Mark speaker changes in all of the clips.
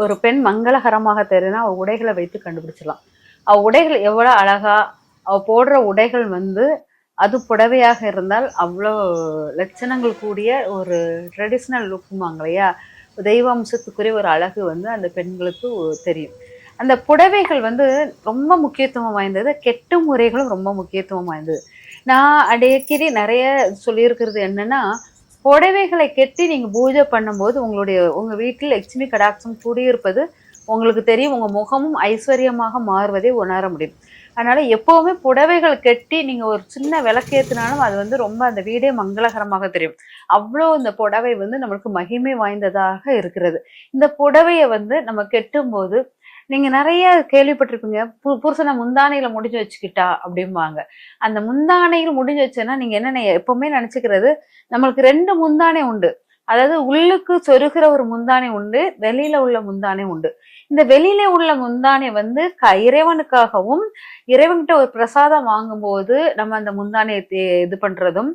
Speaker 1: ஒரு பெண் மங்களகரமாக தெரியுதுன்னா அவ உடைகளை வைத்து கண்டுபிடிச்சிடலாம். அவ உடைகள் எவ்வளவு அழகா, அவ போடுற உடைகள் அது புடவையாக இருந்தால் அவ்வளோ லட்சணங்கள் கூடிய ஒரு ட்ரெடிஷ்னல் லுக்குமாங்க இல்லையா? தெய்வ அம்சத்துக்குரிய ஒரு அழகு அந்த பெண்களுக்கு தெரியும். அந்த புடவைகள் ரொம்ப முக்கியத்துவம் வாய்ந்தது. கெட்டும் முறைகளும் ரொம்ப முக்கியத்துவம் வாய்ந்தது. நான் அடிக்கடி நிறைய சொல்லியிருக்கிறது என்னன்னா, புடவைகளை கெட்டி நீங்க பூஜை பண்ணும்போது உங்க வீட்டில் லட்சுமி கடாட்சம் கூடியிருப்பது உங்களுக்கு தெரியும். உங்க முகமும் ஐஸ்வர்யமாக மாறுவதை உணர முடியும். அதனால எப்பவுமே புடவைகள் கெட்டி நீங்க ஒரு சின்ன விளக்கேத்துனாலும் அது ரொம்ப அந்த வீடே மங்களகரமாக தெரியும். அவ்வளோ இந்த புடவை நம்மளுக்கு மகிமை வாய்ந்ததாக இருக்கிறது. இந்த புடவைய நம்ம கெட்டும்போது நீங்க நிறைய கேள்விப்பட்டிருப்பீங்க. புருஷனை முந்தானையில முடிஞ்சு வச்சுக்கிட்டா அப்படிம்பாங்க. அந்த முந்தானையில் முடிஞ்சு வச்சேன்னா நீங்க என்ன எப்பவுமே நினைச்சுக்கிறது, நம்மளுக்கு 2 முந்தானை உண்டு. அதாவது உள்ளுக்கு சொருகிற ஒரு முந்தானை உண்டு, வெளியில உள்ள முந்தானை உண்டு. இந்த வெளியில உள்ள முந்தானை இறைவனுக்காகவும், இறைவன்கிட்ட ஒரு பிரசாதம் வாங்கும்போது நம்ம அந்த முந்தானையை இது பண்றதும்,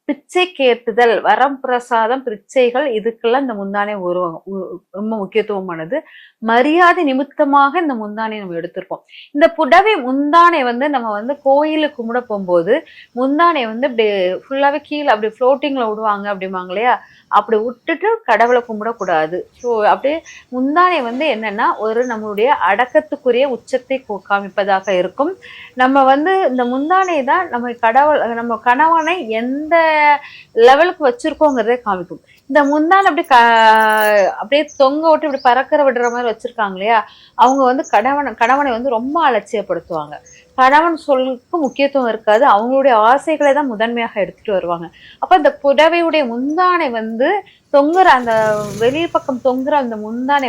Speaker 1: பிச்சை கேட்டுதல், வரம் பிரசாதம், பிச்சைகள் இதுக்கெல்லாம் இந்த முந்தானை ரொம்ப முக்கியத்துவமானது. மரியாதை நிமித்தமாக இந்த முந்தானை நம்ம எடுத்திருப்போம். இந்த புடவை முந்தானை நம்ம கோயிலுக்கு கும்பிட போகும்போது முந்தானை இப்படி ஃபுல்லாவே கீழே அப்படி ஃப்ளோட்டிங்ல விடுவாங்க அப்படிம்பாங்க இல்லையா? அப்படி விட்டுட்டு கடவுளை கும்பிடக்கூடாது. ஸோ அப்படியே முந்தானை என்னன்னா நம்மளுடைய அடக்கத்துக்குரிய உச்சத்தை காமிப்பதாக இருக்கும். நம்ம இந்த முந்தானை தான் நம்ம கணவனை எந்த லெவலுக்கு வச்சிருக்கோங்கிறதே காமிக்கும். இந்த முந்தானை அப்படியே தொங்க விட்டு இப்படி பறக்கிற விடுற மாதிரி வச்சிருக்காங்க இல்லையா? அவங்க கணவனை ரொம்ப அலட்சியப்படுத்துவாங்க. கணவன் சொல்லுக்கு முக்கியத்துவம் இருக்காது. அவங்களுடைய ஆசைகளை தான் முதன்மையாக எடுத்துட்டு வருவாங்க. அப்ப இந்த புடவையுடைய முந்தானை தொங்குற அந்த வெளி பக்கம் தொங்குற அந்த முந்தானை